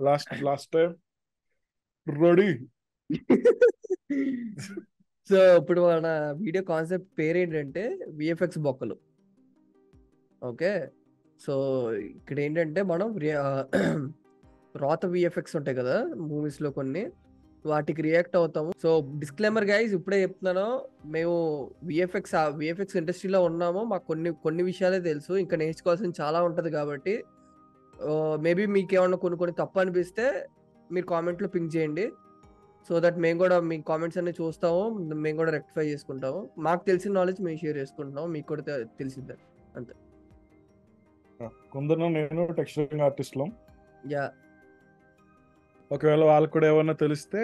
Last time ready. So ఇప్పుడు మన video concept పేరు ఏంటంటే విఎఫ్ఎక్స్ బొక్కలు. ఓకే, సో ఇక్కడ ఏంటంటే మనం రాత విఎఫ్ఎక్స్ ఉంటాయి కదా మూవీస్ లో, కొన్ని వాటికి రియాక్ట్ అవుతాము. సో డిస్క్లైమర్ గైస్, ఇప్పుడే చెప్తున్నాను, మేము విఎఫ్ఎక్స్ ఇండస్ట్రీలో ఉన్నాము, మాకు కొన్ని విషయాలే తెలుసు, ఇంకా నేర్చుకోవాల్సింది చాలా ఉంటది. కాబట్టి మేబీ మీకు ఏమన్నా కొన్ని తప్పు అనిపిస్తే మీరు కామెంట్లో పింక్ చేయండి. సో దట్ మేము కూడా మీ కామెంట్స్ అన్ని చూస్తాము, మేము కూడా రెక్టిఫై చేసుకుంటాము. మాకు తెలిసిన నాలెడ్జ్ మేము షేర్ చేసుకుంటున్నాము, మీకు కూడా తెలిసిందే అంతే. కొందరు నేను టెక్స్చరింగ్ ఆర్టిస్ట్లో, యా, ఒకవేళ వాళ్ళకి కూడా ఏమన్నా తెలిస్తే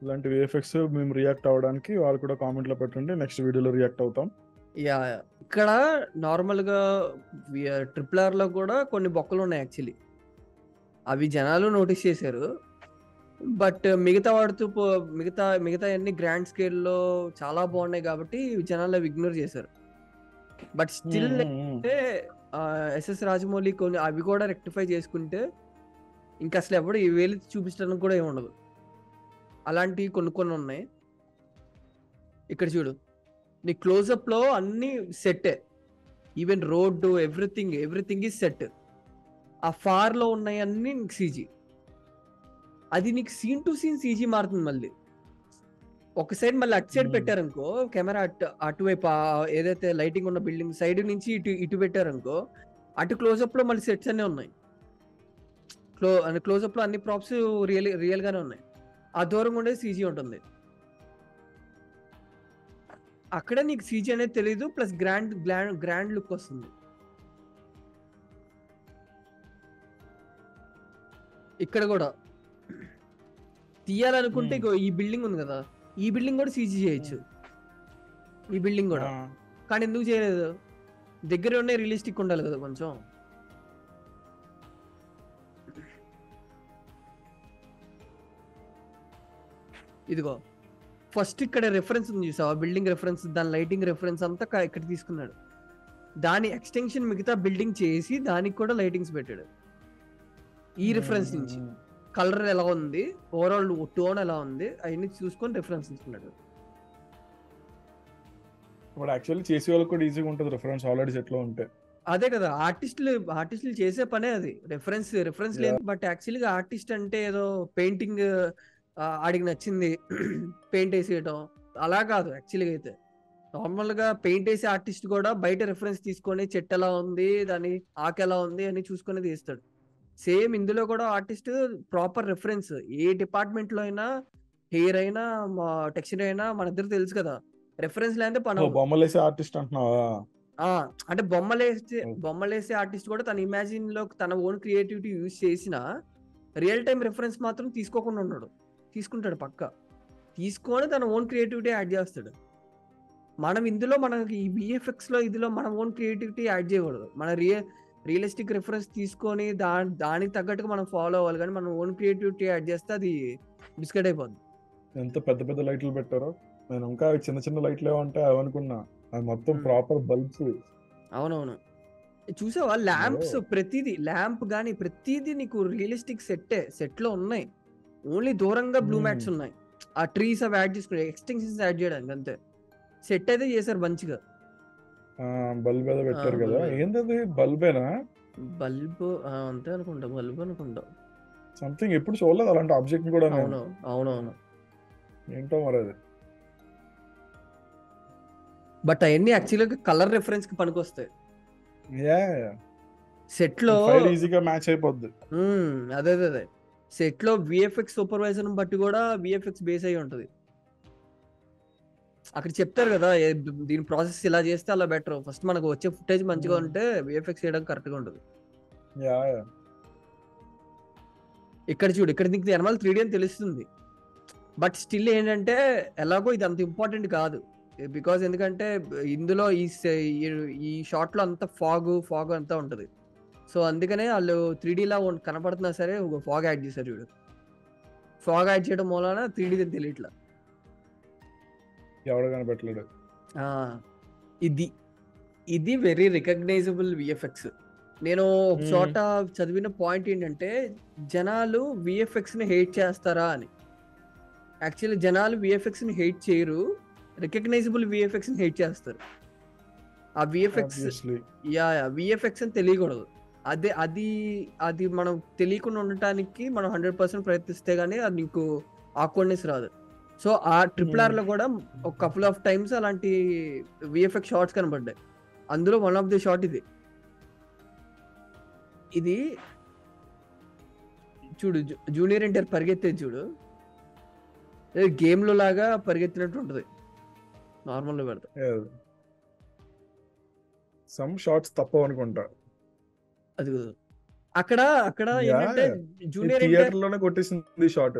ఇలాంటి విఎఫ్ఎక్స్ మేము రియాక్ట్ అవ్వడానికి వాళ్ళు కూడా కామెంట్లో పెట్టండి, నెక్స్ట్ వీడియోలో రియాక్ట్ అవుతాం. యా, ఇక్కడ నార్మల్గా RRR లో కూడా కొన్ని బొక్కలు ఉన్నాయి యాక్చువల్లీ, అవి జనాలు నోటీస్ చేశారు. బట్ మిగతా అన్ని గ్రాండ్ స్కేల్లో చాలా బాగున్నాయి కాబట్టి జనాలు అవి ఇగ్నోర్ చేశారు. బట్ స్టిల్ అంటే ఎస్ఎస్ రాజమౌళి కొన్ని అవి కూడా రెక్టిఫై చేసుకుంటే ఇంకా అసలు ఎవడు ఈ వేలు చూపించడానికి కూడా ఏముండదు. అలాంటివి కొన్ని ఉన్నాయి. ఇక్కడ చూడు, నీ క్లోజప్ లో అన్ని set, even road everything is set. ఆ ఫార్ లో ఉన్నాయి అన్ని సీజీ. అది నీకు సీన్ టు సీన్ సీజీ మారుతుంది. మళ్ళీ ఒక సైడ్ మళ్ళీ అటు సైడ్ పెట్టారనుకో, కెమెరా అటువైపు ఏదైతే లైటింగ్ ఉన్న బిల్డింగ్ సైడ్ నుంచి ఇటు పెట్టారనుకో, అటు క్లోజప్ లో మళ్ళీ సెట్స్ అన్నీ ఉన్నాయి. క్లోజప్ లో అన్ని ప్రాప్స్ రియల్ గానే ఉన్నాయి. ఆ దూరం ఉండేది సీజీ ఉంటుంది. అక్కడ నీకు సీజీ అనేది తెలీదు, ప్లస్ గ్రాండ్ లుక్ వస్తుంది. ఇక్కడ కూడా తీయాలనుకుంటే ఈ బిల్డింగ్ ఉంది కదా, ఈ బిల్డింగ్ కూడా సీజీ చేయొచ్చు, ఈ బిల్డింగ్ కూడా. కానీ ఎందుకు చేయలేదు? దగ్గర ఉండే రియలిస్టిక్ ఉండాలి కదా కొంచెం. ఇదిగో ఫస్ట్ ఇక్కడ రెఫరెన్స్ ఉంది చూసావా, బిల్డింగ్ రెఫరెన్స్, దాని లైటింగ్ రెఫరెన్స్ అంతా ఇక్కడ తీసుకున్నాడు. దాని ఎక్స్టెన్షన్ మిగతా బిల్డింగ్ చేసి దానికి కూడా లైటింగ్స్ పెట్టాడు. ఈ రిఫరెన్స్ నుంచి కలర్ ఎలా ఉంది, ఓవరాల్ టోన్ ఎలా ఉంది, అవన్నీ చూసుకొని రిఫరెన్స్ తీసుకున్నాడు. ఇప్పుడు యాక్చువల్లీ చేసే వాళ్ళకి కూడా ఈజీగా ఉంటుంది రిఫరెన్స్ ఆల్రెడీ సెట్ లో ఉంటే. అదే కదా, ఆర్టిస్టులు చేసే పనే అది, రిఫరెన్స్ లేదు. బట్ యాక్చువల్గా ఆర్టిస్ట్ అంటే ఏదో పెయింటింగ్ ఆడికి నచ్చింది పెయింట్ వేసేయటం అలా కాదు. యాక్చువల్గా అయితే నార్మల్ గా పెయింట్ వేసే ఆర్టిస్ట్ కూడా బయట రిఫరెన్స్ తీసుకొని చెట్టు ఎలా ఉంది, దాని ఆకు ఎలా ఉంది అని చూసుకొని తీస్తాడు. సేమ్ ఇందులో కూడా ఆర్టిస్ట్ ప్రాపర్ రిఫరెన్స్, ఏ డిపార్ట్మెంట్ లో అయినా, హెయిర్ అయినా టెక్స్చర్ అయినా మన ఇద్దరు తెలుసు కదా, రిఫరెన్స్ లేదంటే పని. బొమ్మలేసే ఆర్టిస్ట్ అంటున్నావా? అంటే బొమ్మలేసే ఆర్టిస్ట్ కూడా తన ఇమాజిన్ లో తన ఓన్ క్రియేటివిటీ యూజ్ చేసిన రియల్ టైం రిఫరెన్స్ మాత్రం తీసుకోకుండా ఉన్నాడు. తీసుకుంటాడు పక్క, తీసుకొని తన ఓన్ క్రియేటివిటీ యాడ్ చేస్తాడు. మనం ఇందులో మనకి ఈ విఎఫ్ఎక్స్ లో ఇదిలో మన ఓన్ క్రియేటివిటీ యాడ్ చేయకూడదు. మన రియలిస్టిక్ రిఫరెన్స్ తీసుకొని దానికి తగ్గట్టుగా మనం ఫాలో అవ్వాలి. కానీ మనం ఓన్ క్రియేటివిటీ యాడ్ చేస్తే అది బిస్కెట్ అయిపోద్ది. ఎంత పెద్ద పెద్ద లైట్లు పెట్టారో, నేను ఇంకా చిన్న చిన్న లైట్లు ఏమంటే అవనుకున్నా, అది మొత్తం ప్రాపర్ బల్బ్స్. అవునవును, చూసావా ల్యాంప్స్, ప్రతిదీ ల్యాంప్ గానీ ప్రతిదీ నీకు రియలిస్టిక్ సెట్ లో ఉన్నాయి. ఓన్లీ దూరంగా బ్లూ మ్యాట్స్ ఉన్నాయి, ఆ ట్రీస్ అవి యాడ్ చేసుకుని ఎక్స్టెన్షన్స్ యాడ్ చేయడానికి అంతే. సెట్ అయితే చేశారు మంచిగా. బల్బ్ ఏదో పెట్టారు కదా, ఏంటది బల్బేనా? బల్బ్ అంతే అనుకుంటా, బల్బ్ అనుకుంటా. సంథింగ్ ఎప్పుడు చూడలేదు అలాంటి ఆబ్జెక్ట్ కూడా. అవునవును, ఏంటో మరి అది. బట్ అవన్నీ యాక్చువల్గా కలర్ రిఫరెన్స్ కి పనికొస్తాయి. సెట్ లో ఈజీగా మ్యాచ్ అయిపోద్ది. అదే సెట్ లో విఎఫ్ఎక్స్ సూపర్వైజర్ బట్టి కూడా విఎఫ్ఎక్స్ బేస్ అయి ఉంటది. అక్కడ చెప్తారు కదా దీని ప్రాసెస్ ఇలా చేస్తే అలా బెటర్, ఫస్ట్ మనకు వచ్చే ఫుటేజ్ మంచిగా ఉంటే విఎఫ్ఎక్స్ చేయడం కరెక్ట్ గా ఉంటుంది. ఇక్కడ చూడు, ఇక్కడ నీకు ఎనమాల్ 3D అని తెలుస్తుంది. బట్ స్టిల్ ఏంటంటే ఎలాగో ఇది అంత ఇంపార్టెంట్ కాదు. బికాజ్ ఎందుకంటే ఇందులో ఈ షార్ట్ లో అంతా ఫాగ్ అంతా ఉంటది. సో అందుకనే వాళ్ళు 3D లా కనపడుతున్నా సరే ఒక ఫాగ్ యాడ్ చేశారు. చూడు, ఫాగ్ యాడ్ చేయడం మూలన 3D తెలియట్లా, ఎవడు కనపట్లేడు. ఇది వెరీ రికగ్నైజబుల్ విఎఫ్ఎక్స్. నేను ఒక మ్మ్. చోట చదివిన పాయింట్ ఏంటంటే జనాలు విఎఫ్ఎక్స్ ని హేట్ చేస్తారా అని. యాక్చువల్లీ జనాలు విఎఫ్ఎక్స్ ని హేట్ చేయరు, రికగ్నైజబుల్ విఎఫ్ఎక్స్ ని హేట్ చేస్తారు. ఆ విఎఫ్ఎక్స్ Obviously. విఎఫ్ఎక్స్ అని తెలియకూడదు. అదే అది అది మనం తెలియకుండా ఉండటానికి మనం 100% ప్రయత్నిస్తే గానీ అది నీకు ఆక్వర్డ్నెస్ రాదు. సో ఆ ట్రిపుల్ ఆర్ లో కూడా ఒక కపుల్ ఆఫ్ టైమ్స్ అలాంటి విఎఫ్ఎక్స్ షార్ట్స్ కనబడ్డాయి. అందులో వన్ ఆఫ్ ది షార్ట్ ఇది చూడు, జూనియర్ ఎన్టీఆర్ పరిగెత్తేది చూడు, గేమ్ లో లాగా పరిగెత్తినట్టు ఉంటది నార్మల్ లో పెడతా. సమ్ షార్ట్స్ తప్పవు అనుకుంటా. అది అక్కడ అక్కడ Yeah. ఏంటంటే జూనియర్ ఎన్టీఆర్ థియేటర్ లోనే కొట్టేసింది షార్ట్.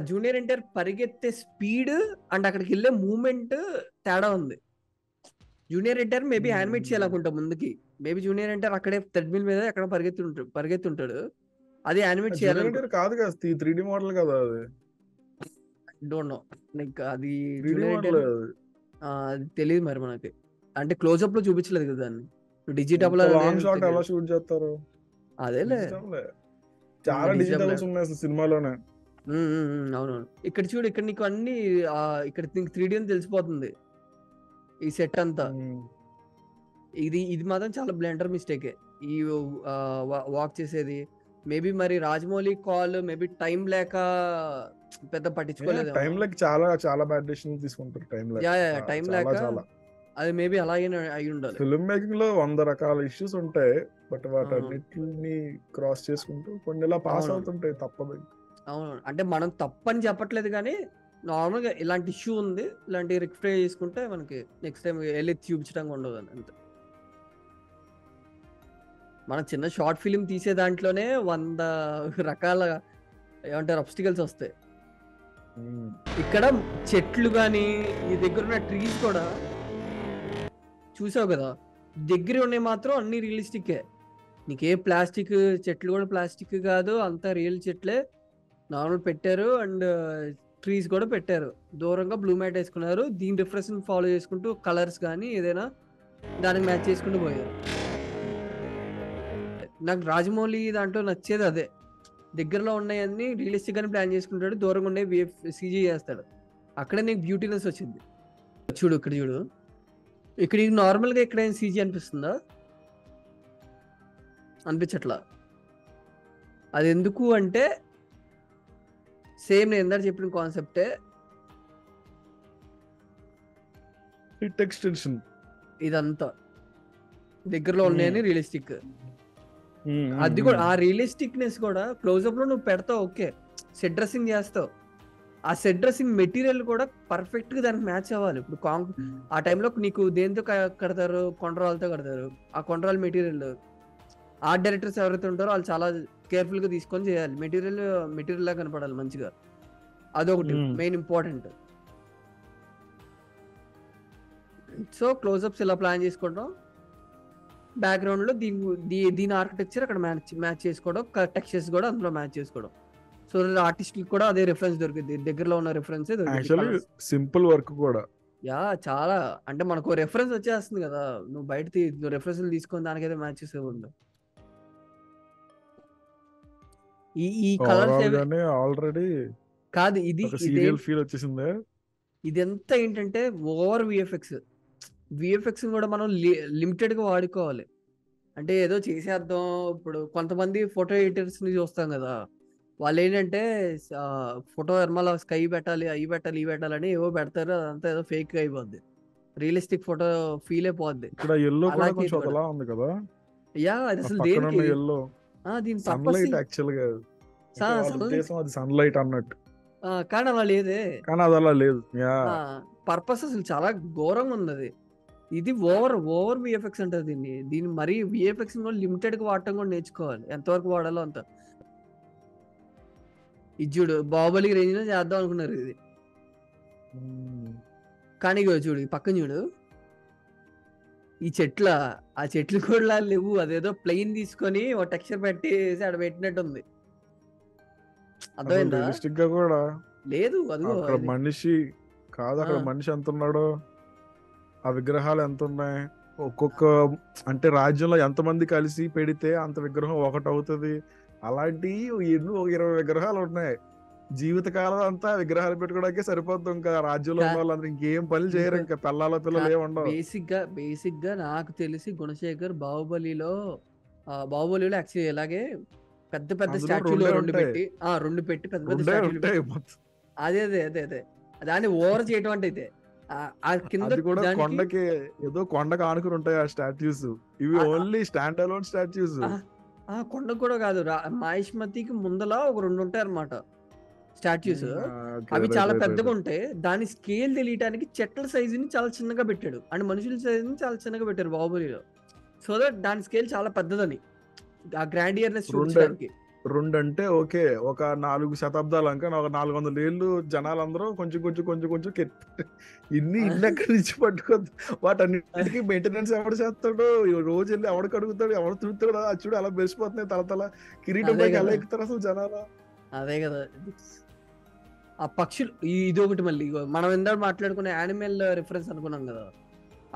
జూనియర్ ఎన్టీఆర్ పరిగెత్తే స్పీడ్ అండ్ అక్కడికి వెళ్ళే మూమెంట్ తేడా ఉంది. జూనియర్ ఎన్టీఆర్ మేబీ యానిమేట్ చేయాలనుకుంటా ముందుకి, మేబీ జూనియర్ ఎన్టీఆర్ అక్కడే థ్రెడ్మిల్ మీద ఎక్కడ పరిగెత్తుంటాడు, అది యానిమేట్ చేయాలనుకుంటా. కాదు కదా, 3D మోడల్ కదా అది. డోంట్ నో, లైక్ అది 3D జూనియర్ మోడల్ ఎన్టీఆర్ అది తెలియదు మరి మనకి, అంటే క్లోజ్అప్ లో చూపించలేదు కదా దాన్ని. డిజిటల్ లాంగ్ షాట్ ఎలా షూట్ చేస్తారు? అదేలే, Digital లే. చాలా డిజిటల్స్ ఉన్నాయి అసలు సినిమాలోనే. అవునవును. ఇక్కడ చూడు, ఇక్కడ నీకు అన్ని ఇక్కడ నీకు 3D అని తెలిసిపోతుంది ఈ సెట్ అంతా. ఇది మాత్రం చాలా బ్లెండర్ మిస్టేకే ఈ వాక్ చేసేది. మేబీ మరి రాజమౌళి కాల్ మేబీ టైం లేక పెద్ద పట్టించుకోలేదు. టైం లైక్ చాలా చాలా బ్యాడ్ డెసిషన్స్ తీసుకుంటారు. టైం లేక అది మేబీ అలాగే అయి ఉండాలి. ఫిల్మ్ మేకింగ్ లో 100 రకాల ఇష్యూస్ ఉంటాయి, బట్ వాటన్నిటిని క్రాస్ చేసుకుంటూ కొన్ని ఇలా పాస్ అవుతుంటాయి, తప్పదు. అవును, అంటే మనం తప్పని చెప్పట్లేదు కానీ నార్మల్ గా ఇలాంటి ఇష్యూ ఉంది, ఇలాంటి రెక్టిఫై చేసుకుంటే మనకి నెక్స్ట్ టైం వెళ్ళి చూపించడానికి ఉండదు అని అంతే. మన చిన్న షార్ట్ ఫిలిం తీసే దాంట్లోనే 100 రకాల ఏమంటారు అబ్స్టికల్స్ వస్తాయి. ఇక్కడ చెట్లు కానీ ఈ దగ్గర ఉన్న ట్రీస్ కూడా చూసావు కదా, దగ్గర ఉన్నాయి మాత్రం అన్ని రియలిస్టిక్. నీకే ప్లాస్టిక్ చెట్లు కూడా ప్లాస్టిక్ కాదు, అంతా రియల్ చెట్లే నార్మల్ పెట్టారు. అండ్ ట్రీస్ కూడా పెట్టారు, దూరంగా బ్లూ మ్యాట్ వేసుకున్నారు. దీని రిఫరెన్స్ ఫాలో చేసుకుంటూ కలర్స్ కానీ ఏదైనా దానికి మ్యాచ్ చేసుకుంటూ పోయారు. నాకు రాజమౌళి దాంట్లో నచ్చేది అదే, దగ్గరలో ఉన్నాయన్నీ రియలిస్టిక్ గానే ప్లాన్ చేసుకుంటాడు, దూరంగా ఉండే CG చేస్తాడు, అక్కడే నీకు బ్యూటీనెస్ వచ్చింది. చూడు ఇక్కడ చూడు, ఇక్కడ నార్మల్ గా ఎక్కడైనా CG అనిపిస్తుందా? అనిపించట్లా. అది ఎందుకు అంటే సేమ్ నేను ఎందరు చెప్పిన కాన్సెప్టే, ఎక్స్టెన్షన్ ఇదంతా దగ్గరలో ఉన్నాయని రియలిస్టిక్. అది కూడా ఆ రియలిస్టిక్నెస్ కూడా క్లోజ్అప్ లో నువ్వు పెడతావు, ఓకే సెట్ డ్రెస్సింగ్ చేస్తావు, ఆ సెట్ డ్రెస్సింగ్ మెటీరియల్ కూడా పర్ఫెక్ట్ గా దానికి మ్యాచ్ అవ్వాలి. ఇప్పుడు ఆ టైంలో నీకు దేంతో కడతారు, కొండరాలతో కడతారు. ఆ కొండరాల మెటీరియల్ ఆర్ట్ డైరెక్టర్స్ ఎవరైతే ఉంటారో వాళ్ళు చాలా కేర్ఫుల్ గా తీసుకొని చేయాలి, మెటీరియల్ లా కనపడాలి మంచిగా. అదొకటి మెయిన్ ఇంపార్టెంట్. సో క్లోజ్అప్స్ ఇలా ప్లాన్ చేసుకోవడం, బ్యాక్గ్రౌండ్ లో దీని ఆర్కిటెక్చర్ అక్కడ మ్యాచ్ చేసుకోవడం, టెక్స్చర్స్ కూడా అందులో మ్యాచ్ చేసుకోవడం. సో ఆర్టిస్ట్ కూడా అదే రిఫరెన్స్ దొరికింది, దగ్గరలో ఉన్న రిఫరెన్స్ సింపుల్ వర్క్ కూడా. చాలా అంటే మనకు రెఫరెన్స్ వచ్చేస్తుంది కదా, నువ్వు బయట రెఫరెన్స్ తీసుకొని దానికైతే మ్యాచ్ చేసేవాళ్ళు. ఈ కలర్స్ ఆల్రెడీ కాదు, ఇది సీరియల్ ఫీల్ వచ్చేసిందే. ఇదంతా ఏంటంటే ఓవర్ విఎఫ్ఎక్స్ కూడా మనం లిమిటెడ్ గా వాడుకోవాలి. అంటే ఏదో చేసేద్దాం. ఇప్పుడు కొంతమంది ఫోటో ఎడిటర్స్ ని చూస్తాం కదా, వాళ్ళు ఏంటంటే ఫోటో ఎర్మల స్కై పెట్టాలి, అవి పెట్టాలి, ఇవి పెట్టాలని ఏవో పెడతారు, అదంతా ఏదో ఫేక్ అయిపోద్ది, రియలిస్టిక్ ఫోటో ఫీల్ అయిపోద్ది. ఇక్కడ yellow కూడా కొంచెం అలా ఉంది కదా. అది అసలు దేనికి దీని సన్లైట్ యాక్చువల్ గా అది సన్లైట్ అన్నట్టు, కానీ అలా లేదే, కానీ అది అలా లేదు. పర్పస్ అసలు చాలా ఘోరంగా ఉంది అది. ఇది ఓవర్ విఎఫ్ఎక్స్ అంటారు దీన్ని మరీ విఎఫ్ఎక్స్ లిమిటెడ్ గా వాడటం కూడా నేర్చుకోవాలి, ఎంతవరకు వాడాలో అంత. ఇది చూడు, బాహుబలి రేంజ్ లో చేద్దాం అనుకున్నారు ఇది, కానీ చూడు పక్కన చూడు, ఈ ఆ చెట్లు కూడా లేవు, అదేదో ప్లెయిన్ తీసుకొని ఒక టెక్స్చర్ పెట్టి ఆడ పెట్టినట్టు ఉంది, అర్థమైందా? కూడా లేదు, అదిగో మనిషి కాదు, అక్కడ మనిషి ఎంత ఉన్నాడో, ఆ విగ్రహాలు ఎంత ఉన్నాయి, ఒక్కొక్క అంటే రాజ్యంలో ఎంతమంది కలిసి పెడితే అంత విగ్రహం ఒకటి అవుతుంది. అలాంటి ఎన్నో 20 విగ్రహాలు ఉన్నాయి. జీవితకాలం అంతా విగ్రహాలు పెట్టుకోవడానికే సరిపోద్ది. ఇంకా రాజ్యంలో ఉన్న వాళ్ళందరూ ఇంకేం పనులు చేయరు. ఇంకా ఇంకా పిల్లలు ఏమి ఉండవు. బేసిక్ గా నాకు తెలిసి గుణశేఖర్ బాహుబలిలో యాక్చువల్లీ ఇలాగే పెద్ద పెద్ద అందులో స్టాచ్యూలు రెండే రెండు ఉంటాయి. పెట్టి రెండు పెట్టి పెద్ద పెద్ద రెండే స్టాచ్యూలు ఉంటాయి మొత్తం. అదే అదే అదే అదే దాన్ని ఓవర్ చేయటం అంటే అయితే ఆ కింద అది కూడా దానికి కొండకి ఏదో కొండకి ఆనుకుని ఉంటాయి ఆ స్టాట్యూస్. ఇవి ఆ- ఓన్లీ స్టాండ్ అలోన్ స్టాట్యూస్. కొండ కూడా కాదు మహిష్మతికి ముందల ఒక రెండు ఉంటాయి అన్నమాట స్టాచ్యూస్. అవి చాలా పెద్దగా ఉంటాయి. దాని స్కేల్ తెలియటానికి చెట్ల సైజుని చాలా చిన్నగా పెట్టాడు అండ్ మనుషుల సైజుని చాలా చిన్నగా పెట్టారు బాహుబలిలో. సో దట్ దాని స్కేల్ చాలా పెద్దదని ఆ గ్రాండియర్నెస్ చూపించడానికి. రెండంటే ఓకే, ఒక 4 శతాబ్దాలు అంక ఒక 400 ఏళ్ళు జనాలందరూ కొంచెం కొంచెం కొంచెం కొంచెం ఇన్ని ఎక్కడి నుంచి పట్టుకోద్దు. వాటన్నిటికీ మెయింటెనెన్స్ ఎవడు చేస్తాడు? రోజు వెళ్ళి ఎవడు కడుగుతాడు, ఎవడు తిరుగుతాడు? అది చూడు అలా బెసిపోతున్నాయి తల కిరీటం అదే పైకి ఎలా కదా. ఎక్కుతారు అసలు జనాలు? అదే కదా. ఆ పక్షులు ఇది ఒకటి మళ్ళీ మనం ఇందాక మాట్లాడుకునే యానిమల్ రిఫరెన్స్ అనుకున్నాం కదా,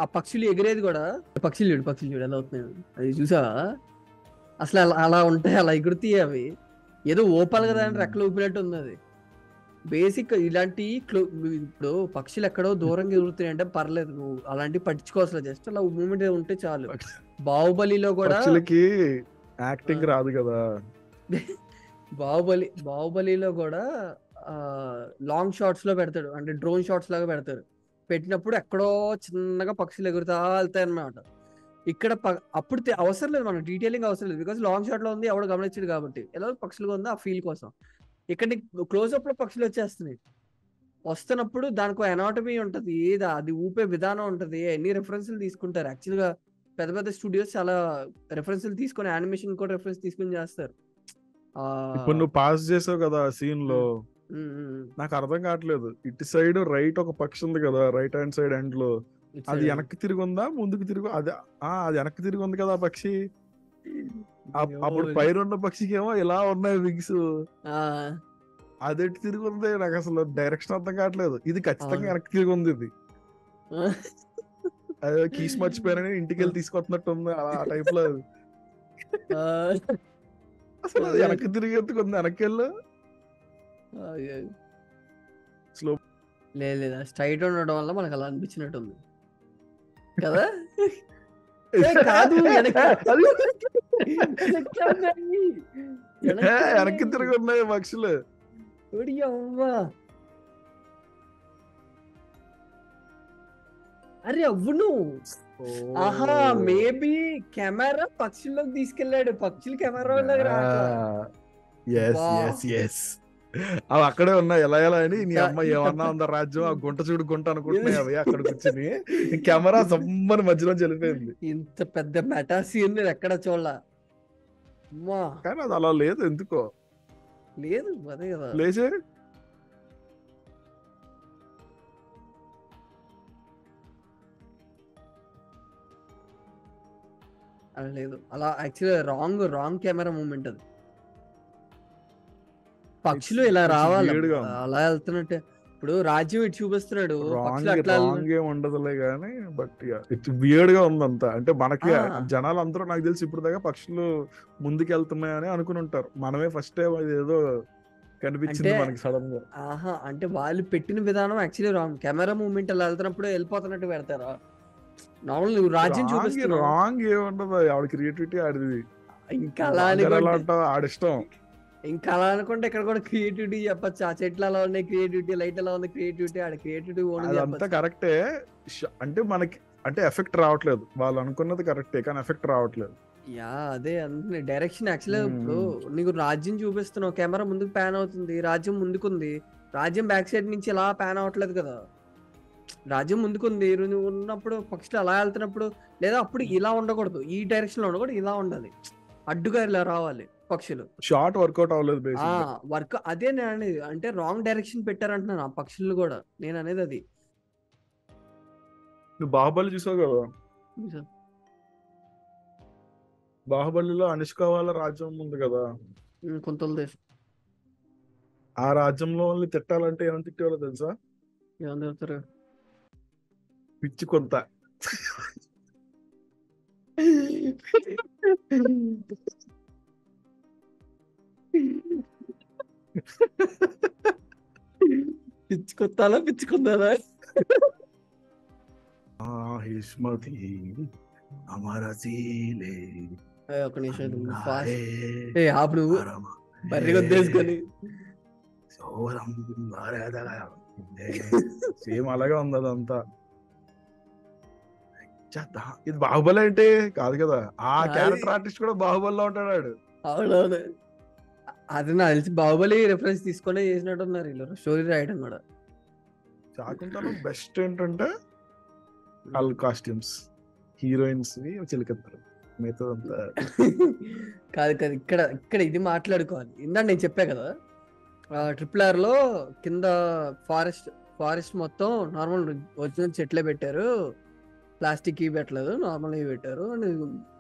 ఆ పక్షులు ఎగిరేది కూడా పక్షులు చూడు ఎలా అవుతున్నాయి అది చూసావా? అసలు అలా ఉంటాయి, అలా ఎగురుతాయి అవి. ఏదో ఓపాలి కదా అని రెక్కలు ఊపినట్టు ఉంది అది. బేసిక్ ఇలాంటి ఇప్పుడు పక్షులు ఎక్కడో దూరంగా ఎగురుతున్నాయి అంటే పర్లేదు, నువ్వు అలాంటివి పట్టించుకోవాల్సిన జస్ట్ అలా మూమెంట్ ఉంటే చాలు. బాహుబలిలో కూడా పక్షులకి యాక్టింగ్ రాదు కదా. బాహుబలిలో కూడా లాంగ్ షాట్స్ లో పెడతాడు, అంటే డ్రోన్ షాట్స్ లాగా పెడతారు. పెట్టినప్పుడు ఎక్కడో చిన్నగా పక్షులు ఎగురుతా వెళ్తాయి అన్నమాట. ఇక్కడ అప్పుడు అవసరం లేదు, మనకు డీటెయిలింగ్ అవసరం లేదు, బికాస్ లాంగ్ షాట్ లో ఉంది, ఎవడు గమనించాడు కాబట్టి. ఎలా పక్షులుగా ఉంది ఆ ఫీల్ కోసం. ఇక్కడ క్లోజ్అప్ లో పక్షులు వచ్చేస్తున్నాయి. వస్తున్నప్పుడు దానికి ఎనాటమీ ఉంటది, అది ఊపే విధానం ఉంటది, ఎన్ని రెఫరెన్స్లు తీసుకుంటారు. యాక్చువల్ గా పెద్ద పెద్ద స్టూడియోస్ చాలా రెఫరెన్స్లు తీసుకొని యానిమేషన్ కూడా రెఫరెన్స్ తీసుకొని చేస్తారు. ఇప్పుడు నువ్వు పాస్ చేసావు కదా సీన్ లో, నాకు అర్థం కావట్లేదు. ఇటు సైడ్ రైట్ ఒక పక్షి ఉంది కదా, రైట్ హ్యాండ్ సైడ్ ఎండ్ లో, అది వెనక్కి తిరిగి ఉందా ముందుకు తిరిగి? అది వెనక్కి తిరిగి ఉంది కదా ఆ పక్షి. అప్పుడు పైన ఉన్న పక్షికి ఏమో ఇలా ఉన్నాయి వింగ్స్, అది ఎటు తిరిగి ఉంది? నాకు అసలు డైరెక్షన్ అర్థం కావట్లేదు. ఇది ఖచ్చితంగా వెనక్కి తిరిగి ఉంది. ఇది అదే కీస్ మర్చిపోయానని ఇంటికి వెళ్ళి తీసుకొస్తున్నట్టు ఉంది ఆ టైప్ లో. అసలు అది వెనక్కి తిరిగి ఎత్తుకుంది, వెనక్కి వెళ్ళు స్లో. లేదా స్ట్రైట్ ఉండడం వల్ల మనకు అలా అనిపించినట్టుంది కదా. కాదు వెనక్కి తిరిగి ఉన్నాయి పక్షులు. అరే అవును, ఆహా మేబీ కెమెరా పక్షుల్లోకి తీసుకెళ్ళాడు, పక్షులు కెమెరా అవి అక్కడే ఉన్నాయి ఎలా అని. నీ అమ్మ ఏమన్నా ఉందా రాజ్యం, ఆ గుంట చూడు గుంట అనుకుంటున్నాయి అవి అక్కడ కూర్చుని. కెమెరా సమ్మని మధ్యలో చనిపోయింది. ఇంత పెద్ద మెటా సీన్ ఎక్కడ చూడలా. కానీ అది అలా లేదు, ఎందుకో లేదు. అదే కదా లేచే అలా లేదు. అలా యాక్చువల్లీ రాంగ్ కెమెరా మూమెంట్ అది. పక్షులు ఇలా రావాలి అలా వెళ్తున్నట్టే. ఇప్పుడు రాజ్యం ఇటు చూపిస్తున్నాడు, రాంగ్ ఏం ఉండదులే గానీ, బట్ ఇట్స్ వియర్డ్ గా ఉందంతా. అంటే మనకి జనాలు అందరూ నాకు తెలిసి ఇప్పుడు దాకా పక్షులు ముందుకు వెళ్తున్నాయని అనుకుని ఉంటారు. మనమే ఫస్ట్ టైం అది ఏదో కనిపించింది మనకి సడన్ గా. అంటే వాళ్ళు పెట్టిన విధానం యాక్చువల్లీ రాంగ్. కెమెరా మూమెంట్ అలా వెళ్తున్నప్పుడు వెళ్ళిపోతున్నట్టు పెడతారా? నార్మల్ నువ్వు రాజ్యం చూపిస్తున్నావు, రాంగ్ ఏముండదు, ఆవిడ క్రియేటివిటీ ఆడిది. ఇంకా అలా ఆడిష్టం. ఇంకా అలా అనుకుంటే ఇక్కడ కూడా క్రియేటివిటీ చెప్పచ్చు. ఆ చెట్లు అలా ఉన్నాయి క్రియేటివిటీ, లైట్ అలా ఉంది క్రియేటివిటీ, ఆడ క్రియేటివిటీ అంతా కరెక్టే. అంటే మనకి అంటే ఎఫెక్ట్ రావట్లేదు, వాళ్ళు అనుకున్నది కరెక్టే కానీ ఎఫెక్ట్ రావట్లేదు. అదే అంటే డైరెక్షన్ యాక్చువల్గా. ఇప్పుడు నీకు రాజ్యం చూపిస్తున్నావు, కెమెరా ముందుకు ప్యాన్ అవుతుంది, రాజ్యం ముందుకుంది, రాజ్యం బ్యాక్ సైడ్ నుంచి ఇలా ప్యాన్ అవ్వట్లేదు కదా. రాజ్యం ముందుకుంది, నువ్వు ఉన్నప్పుడు పక్షులు అలా వెళ్తున్నప్పుడు, లేదా అప్పుడు ఇలా ఉండకూడదు, ఈ డైరెక్షన్ లో ఉండకూడదు, ఇలా ఉండాలి, అడ్డుగా ఇలా రావాలి పక్షులు. షార్ట్ వర్కౌట్ అవ్వలేదు అదే నేను అనేది. అంటే రాంగ్ డైరెక్షన్ పెట్టారంటున్నాను ఆ పక్షులు కూడా, నేను అనేది అది. నువ్వు బాహుబలి చూసావు కదా, బాహుబలిలో అనుష్క వాళ్ళ రాజ్యం ఉంది కదా, కొంతల దేశం. ఆ రాజ్యంలో వాళ్ళని తిట్టాలంటే ఏమని తిట్టేవాళ్ళో తెలుసా? ఏమని తిడతారు? పిచ్చి కొంత. పిచ్చుకొత్తాలా పిచ్చుకుందాలా? హిస్మతి అమర సీలే ఒక నిమిషం ఫాస్ట్ ఆపు నువ్వు బర్రె కొద్దేసుకొని. సేమ్ అలాగే ఉంది అదంతా. ఇది బాహుబలి అంటే కాదు కదా, ఆ క్యారెక్టర్ ఆర్టిస్ట్ కూడా బాహుబలిలో ఉంటాడు. అవునవును, అది నాకు తెలిసి బాహుబలి రెఫరెన్స్ తీసుకునే చేసినట్టు ఉన్నారు వీళ్ళు స్టోరీ రాయడం కూడా. శాకుంతలం బెస్ట్ ఏంటంటే వాళ్ళ కాస్ట్యూమ్స్, హీరోయిన్స్ చిలికెత్తారు, మిగతా అంతా కాదు కాదు, ఇక్కడ ఇక్కడ ఇది మాట్లాడుకోవాలి. ఇందాక నేను చెప్పా కదా, RRR లో కింద ఫారెస్ట్ మొత్తం నార్మల్ ఒరిజినల్ చెట్లే పెట్టారు, ప్లాస్టిక్ ఇవి పెట్టలేదు, నార్మల్ ఇవి పెట్టారు, అండ్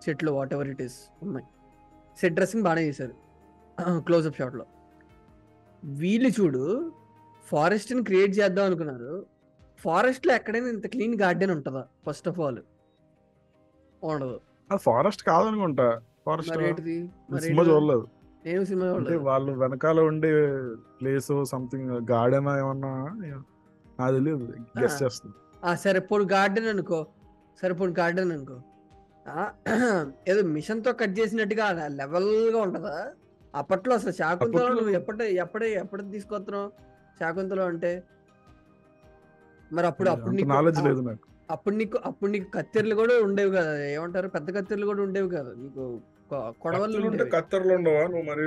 చెట్లు వాట్ ఎవర్ ఇట్ ఈస్ ఉన్నాయి. సెట్ డ్రెస్సింగ్ బాగానే చేశారు క్లోజ్అప్ షాట్ లో. వీళ్ళు చూడు ఫారెస్ట్ ని క్రియేట్ చేద్దాం అనుకున్నారు. ఫారెస్ట్ లో ఎక్కడైనా ఇంత క్లీన్ గార్డెన్ ఉంటుందా? ఫస్ట్ ఆఫ్ ఆల్ ఉండదు. ఫారెస్ట్ కాదనుకుంటా, ఫారెస్ట్ మరేంటిది? సినిమా చూడలేదు. నేను సినిమా అంటే చూడలేదు. వాళ్ళు వెనకాల ఉండే ప్లేస్ సంథింగ్ గార్డెన్ ఏమన్నా నాకు తెలియదు, గెస్ చేస్తుంది. సరే పోనీ గార్డెన్ అనుకో, ఏదో మిషన్ తో కట్ చేసినట్టుగా లెవెల్ గా ఉంటదా? అప్పట్లో అసలు శాకుంతలం నువ్వు ఎప్పుడు తీసుకొస్తున్నావు శాకుంతలం అంటే? మరి అప్పుడు నాలెడ్జ్ లేదు నాకు. అప్పుడు నీకు కత్తెరలు కూడా ఉండేవి కదా, ఏమంటారు, పెద్ద కత్తెరలు కూడా ఉండేవి కదా నీకు, కొడవళ్ళు ఉండేవి. కత్తెరలు ఉండవా నువ్వు మరి?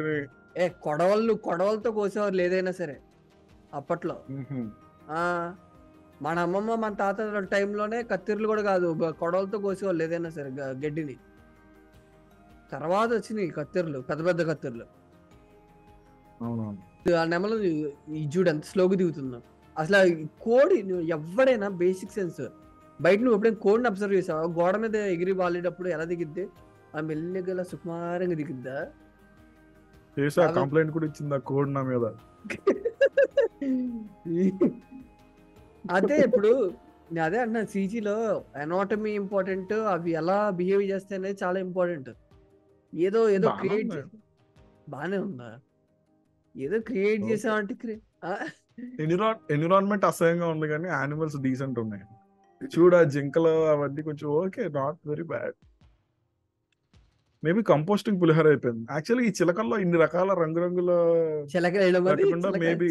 కొడవలతో కోసేవారు ఏదైనా సరే అప్పట్లో. మన అమ్మమ్మ మన తాత టైంలోనే కత్తిర్లు కూడా కాదు, కొడవలతో కోసేవాళ్ళు ఏదైనా సరే గడ్డిని. తర్వాత వచ్చినాయి కత్తిర్లు, పెద్ద పెద్ద కత్తిర్లు. ఆ నెమలు ఈ చూడు ఎంత స్లోగా దిగుతుందో అసలు. కోడి ఎవడైనా బేసిక్ సెన్స్, బయట నువ్వు ఎప్పుడైనా కోడిని అబ్జర్వ్ చేసావా? గోడ మీద ఎగిరి వాలేటప్పుడు ఎలా దిగిద్ది? ఆ మెల్లిగా సుకుమారంగా దిగిద్దా? కంప్లైంట్ కూడా ఇచ్చింది కోడ్ నా మీద. అదే ఇప్పుడు అదే అన్నా, సీజీలో ఎనాటమీ ఇంపార్టెంట్, అవి ఎలా బిహేవ్ చేస్తాయి అనేది చాలా ఇంపార్టెంట్. ఏదో క్రియేట్ బానే ఉందా? ఏదో క్రియేట్ చేసామంటే ఎన్విరాన్మెంట్ అసహ్యంగా ఉంది కానీ యానిమల్స్ డీసెంట్ ఉన్నాయి. చూడ జింకలు అవన్నీ కొంచెం okay, not very bad. Maybe composting పులిహోర అయిపోయింది. యాక్చువల్లీ ఈ చిలకల్లో ఇన్ని రకాల రంగురంగుల మేబీ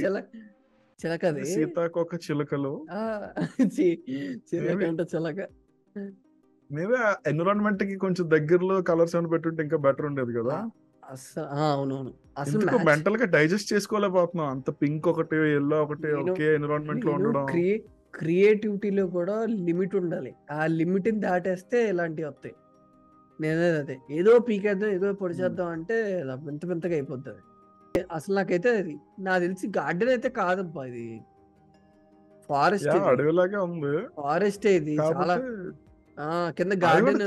సీతాకోక చిలకలు మేబీ ఎన్విరాన్మెంట్ కి కొంచెం దగ్గరలో కలర్స్ ఏమైనా పెట్టుంటే ఇంకా బెటర్ ఉండేది కదా. అవునవును, అసలు మెంటల్ గా డైజెస్ట్ చేసుకోలేకపోతున్నాం, అంత పింక్ ఒకటి ఎల్లో ఒకటి ఒకే ఎన్విరాన్మెంట్ లో ఉండడం. క్రియేటివిటీలో కూడా లిమిట్ ఉండాలి, ఆ లిమిట్ ని దాటేస్తే ఇలాంటివి వస్తాయి. నేనే అదే ఏదో పీకేద్దాం ఏదో పొడి చేద్దాం అంటే వింత వింతగా అయిపోతుంది. అసలు నాకైతే నాకు తెలిసి గార్డెన్ అయితే కాదబ్బా, ఇది ఫారెస్ట్, అడవిలాగే ఉంది. ఫారెస్ట్ ఇది చాలా కింద గార్డెన్.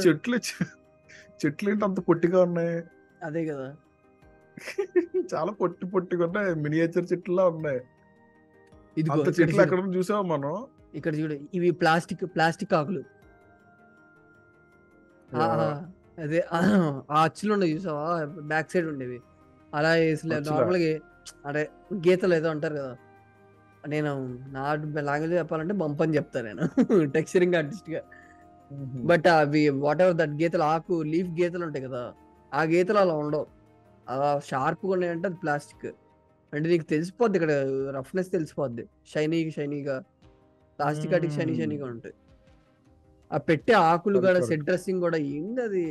చెట్లు ఏంటి అంత పొట్టిగా ఉన్నాయి? అదే కదా, చాలా పొట్టిగా ఉన్నాయి, మినియేచర్ చెట్లులా ఉన్నాయి. ఇది చెట్లు ఎక్కడ చూసావా మనం? ఇక్కడ చూడు, ఇవి ప్లాస్టిక్ ఆకులు. అదే ఆ అచ్చులు ఉండేవి చూసావా, బ్యాక్ సైడ్ ఉండేవి అలా నార్మల్గా. అంటే గీతలు ఏదో అంటారు కదా, నేను నా లాంగ్వేజ్ చెప్పాలంటే బంప్ అని చెప్తాను నేను టెక్స్చరింగ్ ఆర్టిస్ట్ గా. బట్ అవి వాట్ ఎవర్ దట్ గీతలు, ఆకు లీఫ్ గీతలు ఉంటాయి కదా, ఆ గీతలు అలా ఉండవు, అలా షార్ప్గా ఉన్నాయంటే అది ప్లాస్టిక్. అంటే నీకు తెలిసిపోద్ది, ఇక్కడ రఫ్నెస్ తెలిసిపోద్ది, షైనీగా ప్లాస్టిక్ ఆటికి షైనీగా ఉంటాయి. ఆ పెట్టే ఆకులు కూడా, సెట్ డ్రెస్సింగ్ కూడా, ఏంది అది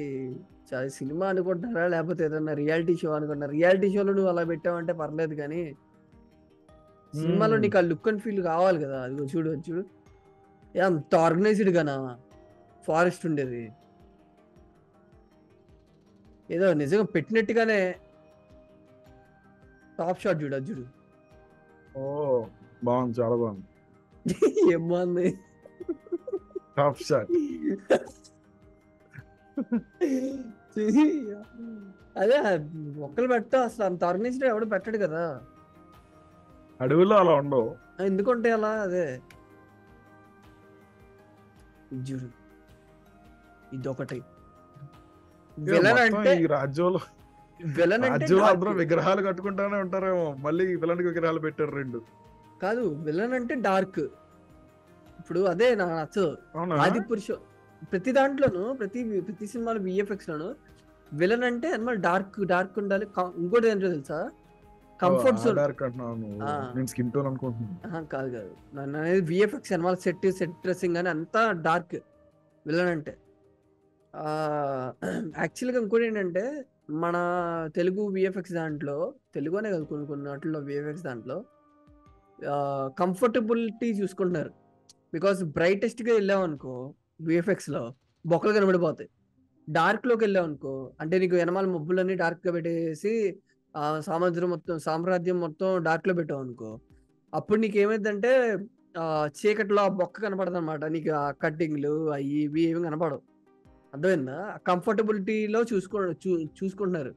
సినిమా అనుకుంటున్నారా లేకపోతే ఏదన్నా రియాలిటీ షో అనుకుంటున్నారా? రియాలిటీ షోలో నువ్వు అలా పెట్టావంటే పర్లేదు కానీ సినిమాలో నీకు ఆ లుక్ అండ్ ఫీల్ కావాలి కదా. అది చూడు అంత ఆర్గనైజ్డ్ గానా ఫారెస్ట్ ఉండేది, ఏదో నిజంగా పెట్టినట్టుగానే. టాప్ షాట్ చూడు. ఓ బాగుంది, చాలా బాగుంది. ఏం బాగుంది టాప్ షాట్. అదే మొక్కలు పెట్టా, అసలు అంత ఆర్గనైజ్డ్ ఎవడు పెట్టడు కదా, అడవుల్లో అలా ఉండవు ఎందుకంటే అలా. అదే చూడు, ఇదొకటి విలన్ మొత్తం అంటే ఈ రాజ్యంలో అందరూ డార్క్ విగ్రహాలు కట్టుకుంటానే ఉంటారేమో, మళ్ళీ విలన్ విగ్రహాలు పెట్టారు 2. కాదు, విలన్ అంటే డార్క్. ఇప్పుడు అదే నాకు నచ్చదు. అవునా? ఆది పురుష ప్రతి దాంట్లోనూ ప్రతి సినిమాలో విఎఫ్ఎక్స్ లోను విలన్ అంటే అన్నమాట డార్క్ ఉండాలి. ఇంకోటి ఏంటో తెలుసా, కంఫర్ట్ జోన్. డార్క్ అంటున్నావు నువ్వు, నేను స్కిన్ టోన్ అనుకుంటున్నాను. కాదు నన్ను అనేది విఎఫ్ఎక్స్ అన్నమాట, సెట్ డ్రెస్సింగ్ అని అంతా డార్క్ విలన్ అంటే. యాక్చువల్గా ఇంకోటి ఏంటంటే, మన తెలుగు విఎఫ్ఎక్స్ దాంట్లో, తెలుగు అనే కాదు కొన్ని వాటిల్లో విఎఫ్ఎక్స్ దాంట్లో కంఫర్టబిలిటీ చూసుకుంటున్నారు. బికాస్ బ్రైటెస్ట్ గా వెళ్ళావు అనుకో విఎఫ్ఎక్స్ లో బొక్కలు కనబడిపోతాయి. డార్క్ లోకి వెళ్ళావు అనుకో, అంటే నీకు వెనమాల మబ్బులన్నీ డార్క్ గా పెట్టేసి సామ్రాజ్యం మొత్తం డార్క్ లో పెట్టావు అనుకో, అప్పుడు నీకు ఏమైందంటే చీకట్లో ఆ బొక్క కనపడదు అనమాట. నీకు ఆ కట్టింగ్లు అవి ఇవి ఏమి కనపడవు. అర్థమైందా? కంఫర్టబిలిటీలో చూసుకుంటున్నారు.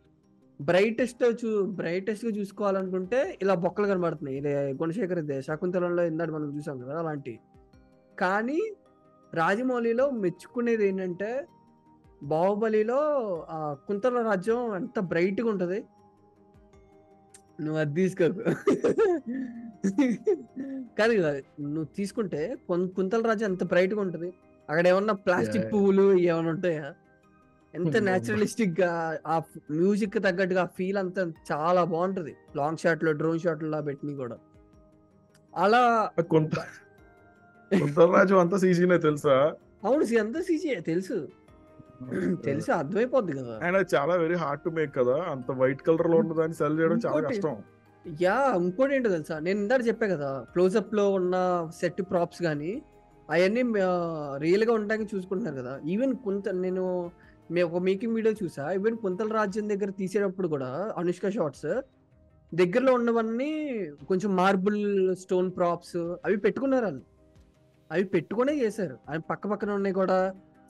బ్రైటెస్ట్ గా చూసుకోవాలనుకుంటే ఇలా బొక్కలు కనబడుతున్నాయి. ఇది గుణశేఖర్ శకుంతలంలో ఇందాక మనం చూసాం కదా అలాంటి. కానీ రాజమౌళిలో మెచ్చుకునేది ఏంటంటే, బాహుబలిలో కుంతల రాజ్యం ఎంత బ్రైట్ గా ఉంటది. నువ్వు అది తీసుకోకు. కాదు నువ్వు తీసుకుంటే కుంతల రాజ్యం ఎంత బ్రైట్ గా ఉంటది. అక్కడ ఏమన్నా ప్లాస్టిక్ పువ్వులు ఏమైనా ఉంటాయా? ఎంత న్యాచురలిస్టిక్ గా ఆ మ్యూజిక్ తగ్గట్టుగా ఆ ఫీల్ అంతా చాలా బాగుంటది. లాంగ్ షాట్ లో డ్రోన్ షాట్ లా పెట్టిన కూడా అలా. రాజు అంతా సీజీనే తెలుసా? అవును, అంతా సీజీ తెలుసు, అర్థమైపోద్ది కదా. అండ్ అది చాలా వెరీ హార్డ్ టు మేక్ కదా, అంత వైట్ కలర్ లో ఉన్నదాన్ని సెల్ చేయడం చాలా కష్టం. ఇంకోటి ఏంటో తెలుసా, నేను ఇందాక చెప్పా కదా, క్లోజ్అప్ లో ఉన్న సెట్ ప్రాప్స్ కానీ అవన్నీ రియల్ గా ఉండడానికి చూసుకుంటున్నారు కదా. ఈవెన్ నేను ఒక మేకింగ్ వీడియో చూసా, ఈవెన్ కుంతల రాజ్యం దగ్గర తీసేటప్పుడు కూడా అనుష్క షాట్స్ దగ్గరలో ఉన్నవన్నీ కొంచెం మార్బుల్ స్టోన్ ప్రాప్స్ అవి పెట్టుకున్నారు. వాళ్ళు అవి పెట్టుకునే చేశారు. అవి పక్కన ఉన్నాయి కూడా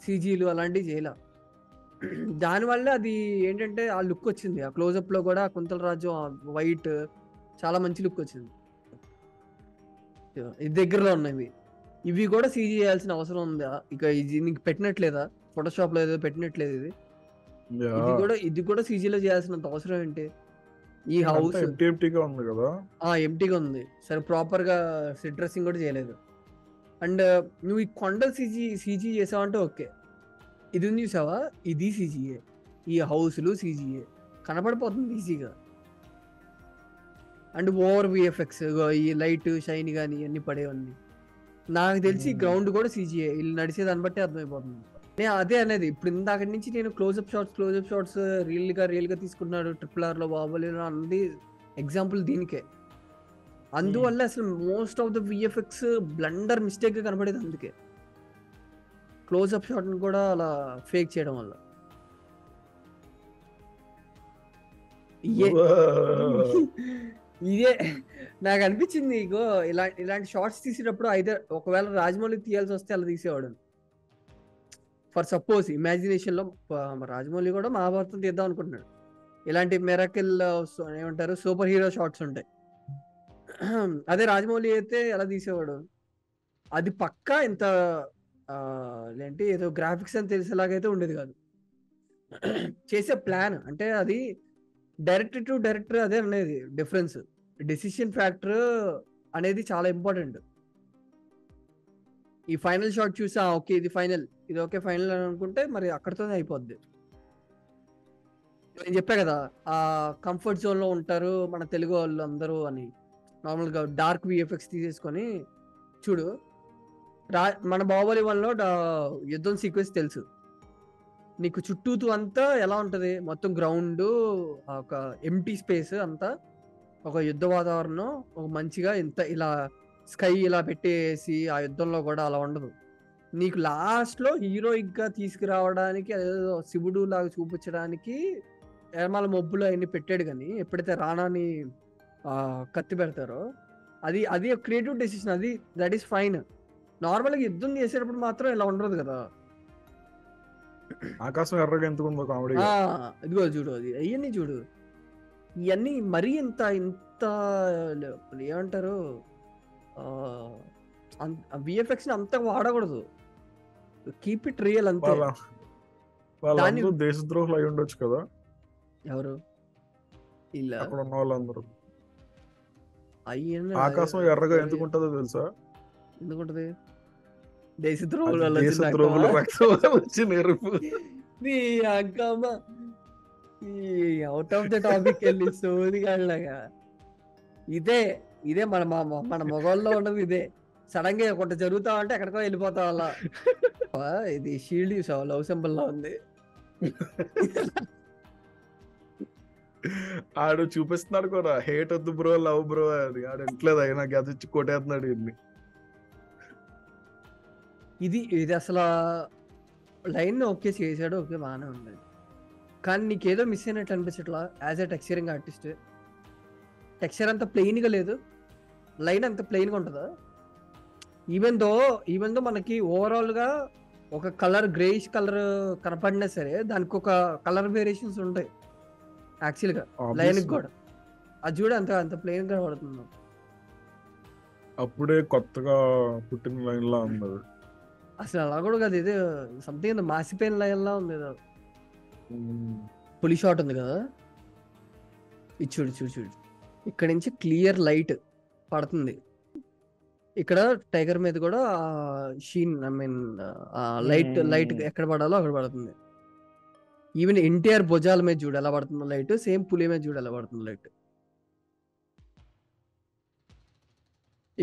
సీజీలు అలాంటివి చేయాల. దానివల్ల అది ఏంటంటే ఆ లుక్ వచ్చింది. ఆ క్లోజ్అప్ లో కూడా కుంతల రాజ్యం వైట్ చాలా మంచి లుక్ వచ్చింది. ఇది దగ్గరలో ఉన్నవి ఇవి కూడా సీజీ చేయాల్సిన అవసరం ఉందా? ఇక ఇది నీకు పెట్టినట్లేదా? ఫోటోషాప్ లో ఏదో పెట్టినట్లేదు. ఇది కూడా సీజీలో చేయాల్సినంత అవసరం ఏంటి? ఈ హౌస్ ఎంటీగా ఉంది కదా, ఎంటీగా ఉంది. సరే ప్రాపర్ గా సెట్ డ్రెస్సింగ్ కూడా చేయలేదు. అండ్ నువ్వు ఈ కొండలు సీజీ చేసావంటే ఓకే. ఇది ఉంది చూసావా, ఇది సీజీఏ. ఈ హౌస్లు సీజీఏ కనపడిపోతుంది ఈజీగా. అండ్ ఓవర్ విఎఫ్ఎక్స్ ఈ లైట్ షైన్ కానీ అన్ని పడేవన్నీ నాకు తెలిసి గ్రౌండ్ కూడా సీజీఏ. వీళ్ళు నడిచే దాన్ని బట్టి అర్థమైపోతుంది. నేను అదే అనేది, ఇప్పుడు ఇందాక నుంచి నేను క్లోజ్అప్ షాట్స్ రియల్ గా తీసుకున్నాడు RRR లో, బాహుబలిలో అన్నది ఎగ్జాంపుల్ దీనికే. అందువల్ల అసలు most of the VFX blunder mistake గా కనబడేది. అందుకే క్లోజ్అప్ షాట్ కూడా అలా ఫేక్ చేయడం వల్ల. ఇదే నాకు అనిపించింది. ఇగో ఇలాంటి షార్ట్స్ తీసేటప్పుడు అయితే ఒకవేళ రాజమౌళి తీయాల్సి వస్తే అలా తీసేవాడు. ఫర్ సపోజ్ ఇమాజినేషన్ లో రాజమౌళి కూడా మహాభారతం తీద్దాం అనుకుంటున్నాడు. ఇలాంటి మెరకిల్ ఏమంటారు సూపర్ హీరో షార్ట్స్ ఉంటాయి. అదే రాజమౌళి అయితే ఎలా తీసేవాడు? అది పక్కా ఇంత ఏంటి ఏదో గ్రాఫిక్స్ అని తెలిసేలాగైతే ఉండేది కాదు. చేసే ప్లాన్ అంటే అది డైరెక్టర్ టు డైరెక్టర్ అదే అనేది డిఫరెన్స్. డెసిషన్ ఫ్యాక్టర్ అనేది చాలా ఇంపార్టెంట్. ఈ ఫైనల్ షాట్ చూసా ఓకే ఇది ఓకే ఫైనల్ అని అనుకుంటే మరి అక్కడితోనే అయిపోద్ది. నేను చెప్పా కదా ఆ కంఫర్ట్ జోన్ లో ఉంటారు మన తెలుగు వాళ్ళు అందరూ అని. నార్మల్ గా డార్క్ విఎఫ్ఎక్స్ తీసేసుకొని చూడు. మన బాహుబలి 1లో యుద్ధం సీక్వెన్స్ తెలుసు నీకు. చుట్టూతూ అంతా ఎలా ఉంటది, మొత్తం గ్రౌండ్, ఒక ఎంటీ స్పేస్ అంతా, ఒక యుద్ధ వాతావరణం, ఒక మంచిగా ఇంత ఇలా స్కై ఇలా పెట్టేసి ఆ యుద్ధంలో కూడా అలా ఉండదు. నీకు లాస్ట్ లో హీరోయిక్ గా తీసుకురావడానికి అదేదో శివుడు లాగా చూపించడానికి ఎర్మాల మబ్బులు అవన్నీ పెట్టాడు. కానీ ఎప్పుడైతే రాణాని కత్తి పెడతారో అది క్రియేటివ్ డెసిషన్. అది దట్ ఈస్ ఫైన్. నార్మల్ గా యుద్ధం చేసేటప్పుడు మాత్రం ఇలా ఉండదు కదా. ఆకాశం ఎర్రగా ఎందుకు ఉందో కామెడీ. ఇదిగో చూడు, అది అవన్నీ చూడు, ఇవన్నీ మరీ ఇంత ఏమంటారు విఎఫ్ఎక్స్ ని అంత వాడకూడదు. కీప్ ఇట్ రియల్ అంతే. వాళ్ళందరూ దేశద్రోహులు అయి ఉండొచ్చు కదా. ఎవరు ఇలా అక్కడ ఉన్న వాళ్ళందరూ. అయ్యన్న ఆకాశం ఎర్రగా ఎందుకుంటుందో తెలుసా? ఎందుకుంటది? దేశద్రోహుల వల్ల వచ్చిన దేశద్రోహుల రక్తమా? రక్తం వచ్చిన ఎరుపు. నీ అక్కమ్మ ఈ అవుట్ ఆఫ్ ద టాపిక్ వెళ్ళి సోది కాళ్ళగా ఇదే ఇదే మన మొగల్లో ఉన్నది ఇదే. సడన్ గా ఒకటి జరుగుతా అంటే ఎక్కడికో వెళ్ళిపోతా అలా. ఇది షీల్డ్ చూసావు, లవ్ సింబల్ లా ఉంది. ఆడు చూపిస్తున్నాడు కూడా, హేట్ వద్దు బ్రో లవ్ బ్రో అది. ఆడు ఎంట్లేదు అయినా గదిచ్చి కొట్టేస్తున్నాడు ఇన్ని. ఇది ఇది అసలు లైన్ ఓకే చేశాడు, ఓకే బాగానే ఉంది, కానీ నీకేదో మిస్ అయినట్లు అనిపించట్లా as a texturing artist? Texture అంత ప్లెయిన్ గా లేదు, లైన్ అంత ప్లెయిన్ గా ఉంటుందా? ఈవెన్ దో మనకి ఓవరాల్ గా ఒక కలర్ గ్రేయిష్ కలర్ కనపడినా సరే దానికి ఒక కలర్ వేరియేషన్స్ ఉంటాయి యాక్చువల్ గా లైన్ కూడా. అది చూడ అంత అంత ప్లెయిన్ గా పడుతుంది. అప్పుడే కొత్తగా పుట్టిన లైన్ లా ఉంది. అసలు అలా కూడా కాదు, ఇది సంథింగ్ మాసిపోయిన లైన్ లా ఉంది. ఏదో పులి షాట్ ఉంది కదా, ఇది చూడు చూడు చూడు, ఇక్కడ నుంచి క్లియర్ లైట్ పడుతుంది. ఇక్కడ టైగర్ మీద కూడా షీన్, ఐ మీన్ లైట్ ఎక్కడ పడాలో అక్కడ పడుతుంది. ఈవెన్ ఎన్టీఆర్ భుజాల మీద చూడు ఎలా పడుతుందో లైట్, సేమ్ పులి మీద చూడు ఎలా పడుతుంది లైట్.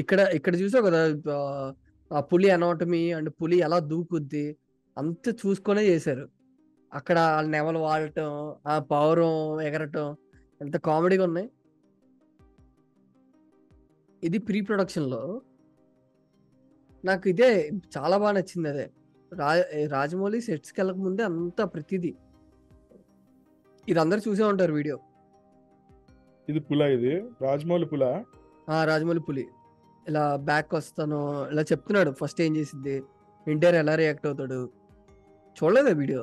ఇక్కడ ఇక్కడ చూసావు కదా ఆ పులి అనాటమీ అండ్ పులి ఎలా దూకుద్ది అంత చూసుకొనే చేశారు. అక్కడ నెమలు వాడటం, ఆ పావురం ఎగరటం ఎంత కామెడీగా ఉన్నాయి. ఇది ప్రీ ప్రొడక్షన్ లో నాకు ఇదే చాలా బాగా నచ్చింది. అదే రాజమౌళి సెట్స్కి వెళ్ళక ముందే అంత ప్రతిదీ ఇది అందరు చూసే ఉంటారు వీడియో. ఇది పుల, ఇది రాజమౌళి పుల. రాజమౌళి పులి ఇలా బ్యాక్ వస్తాను ఇలా చెప్తున్నాడు. ఫస్ట్ ఏం చేసిద్ది, ఎన్టీఆర్ ఎలా రియాక్ట్ అవుతాడు. చూడలేదా వీడియో?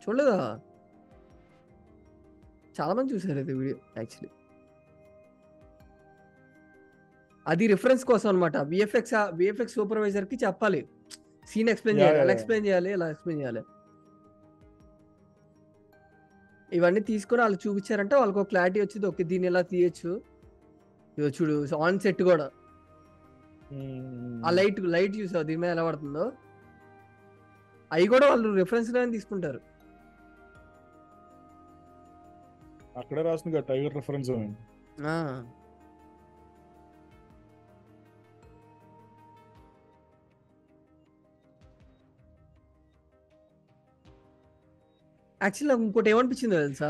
చూడలేదా? చాలా మంది చూసారు ఇది వీడియో యాక్చువల్లీ. అది రిఫరెన్స్ కోసం అనమాట. విఎఫ్ఎక్స్ సూపర్వైజర్ కి చెప్పాలి, సీన్ ఎక్స్ప్లెయిన్ చేయాలి, ఎలా ఎక్స్ప్లెయిన్ చేయాలి, ఎలా ఎక్స్ప్లెయిన్ చేయాలి. ఇవన్నీ తీసుకొని వాళ్ళు చూపించారంటే వాళ్ళకి ఒక క్లారిటీ వచ్చింది. ఓకే దీన్ని ఎలా తీయచ్చు. ఇదో చూడు ఆన్ సెట్ కూడా ఆ లైట్ చూసావు దీని మీద ఎలా పడుతుందో. అవి కూడా వాళ్ళు రిఫరెన్స్ గానే తీసుకుంటారు. అక్కడే రాస్తుంది టైగర్ రిఫరెన్స్. యాక్చువల్లీ నాకు ఇంకోటి ఏమనిపించిందో తెలుసా,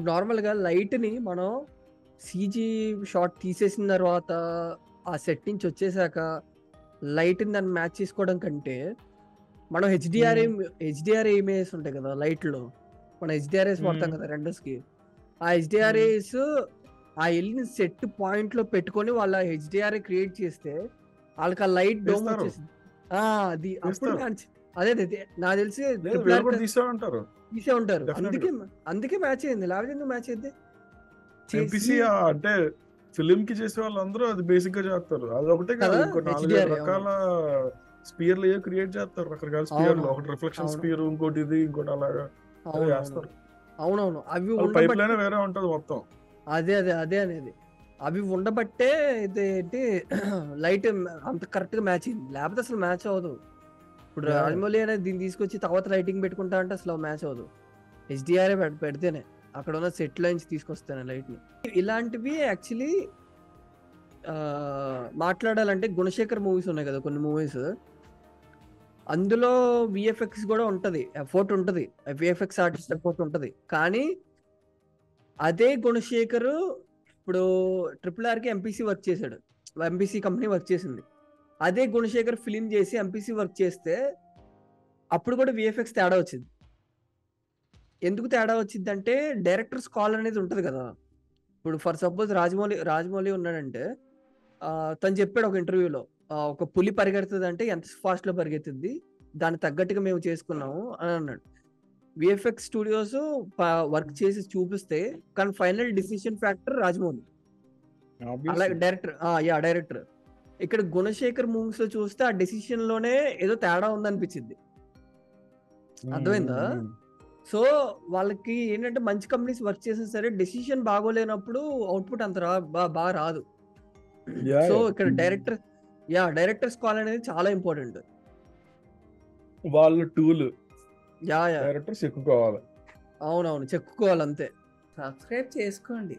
నార్మల్గా లైట్ని మనం సీజీ షాట్ తీసేసిన తర్వాత ఆ సెట్ నుంచి వచ్చేసాక లైట్ని దాన్ని మ్యాచ్ చేసుకోవడం కంటే మనం హెచ్డిఆర్ ఇమేజెస్ ఉంటాయి కదా లైట్లో, మనం హెచ్డిఆర్ఏస్ వాడతాం కదా రెండర్స్కి. ఆ హెచ్డిఆర్ఏస్ ఆ వెళ్ళిన సెట్ పాయింట్ లో పెట్టుకొని వాళ్ళ హెచ్డిఆర్ఏ క్రియేట్ చేస్తే వాళ్ళకి ఆ లైట్ డోమ్ వచ్చేసింది. అది అప్పుడు అదే నాకు తెలిసి తీసే ఉంటారు. అందుకే మ్యాచ్ అయింది, లేకపోతే ఎందుకు మ్యాచ్ అయింది? అంటే ఫిలిం కి చేసే వాళ్ళందరూ అది బేసిక్ గా చేస్తారు. అది ఒకటే కాదు, ఇంకో 4 రకాల స్పియర్లు క్రియేట్ చేస్తారు. రకరకాల స్పియర్లు, ఒకటి రిఫ్లెక్షన్ స్పియర్, ఇంకోటి ఇది, ఇంకోటి అలాగా చేస్తారు. అవునవును, అవి పైప్ లైన్ వేరే ఉంటది మొత్తం. అదే అనేది అవి ఉండబట్టే ఇదేంటి లైట్ అంత కరెక్ట్ గా మ్యాచ్ అయింది, లేకపోతే అసలు మ్యాచ్ అవ్వదు. ఇప్పుడు రాజమౌళి అనేది దీన్ని తీసుకొచ్చి తర్వాత లైటింగ్ పెట్టుకుంటా అంటే అసలు మ్యాచ్ అవ్వదు. హెచ్డిఆర్ఏ పెడితేనే అక్కడ ఉన్న సెట్ లైన్స్ తీసుకొస్తాను లైట్ ని. ఇలాంటివి యాక్చువల్లీ మాట్లాడాలంటే గుణశేఖర్ మూవీస్ ఉన్నాయి కదా కొన్ని మూవీస్, అందులో విఎఫ్ఎక్స్ కూడా ఉంటది, ఎఫోర్ట్ ఉంటది, విఎఫ్ఎక్స్ ఆర్టిస్ట్ ఎఫోర్ట్ ఉంటది. కానీ అదే గుణశేఖర్ ఇప్పుడు RRR కి ఎంపీసీ వర్క్ చేశాడు, ఎంపీసీ కంపెనీ వర్క్ చేసింది. అదే గుణశేఖర్ ఫిలిం చేసి ఎంపీసీ వర్క్ చేస్తే అప్పుడు కూడా విఎఫ్ఎక్స్ తేడా వచ్చింది. ఎందుకు తేడా వచ్చింది అంటే డైరెక్టర్స్ కాల్ అనేది ఉంటుంది కదా. ఇప్పుడు ఫర్ సపోజ్ రాజమౌళి ఉన్నాడంటే తను చెప్పాడు ఒక ఇంటర్వ్యూలో, ఒక పులి పరిగెడుతుంది అంటే ఎంత ఫాస్ట్ లో పరిగెత్తుద్ది, దాన్ని తగ్గట్టుగా మేము చేసుకున్నాము అని అన్నాడు. విఎఫ్ఎక్స్ స్టూడియోస్ వర్క్ చేసి చూపిస్తే కానీ ఫైనల్ డిసిషన్ ఫ్యాక్టర్ రాజమౌళి, అలాగే డైరెక్టర్. ఇక్కడ గుణశేఖర్ మూవీస్ లో చూస్తే ఆ డెసిషన్ లోనే ఏదో తేడా ఉందనిపించింది. అర్థమైందా? సో వాళ్ళకి ఏంటంటే మంచి కంపెనీస్ వర్క్ చేసినా సరే డెసిషన్ బాగోలేనప్పుడు అవుట్పుట్ అంత బాగా రాదు. సో ఇక్కడ డైరెక్టర్స్ కాల్ అనేది చాలా ఇంపార్టెంట్. వాళ్ళ టూల్ యా డైరెక్టర్స్ ఎక్కుకోవాలి. అవునవును, చెక్కుకోవాలి అంతే. సబ్స్క్రైబ్ చేసుకోండి.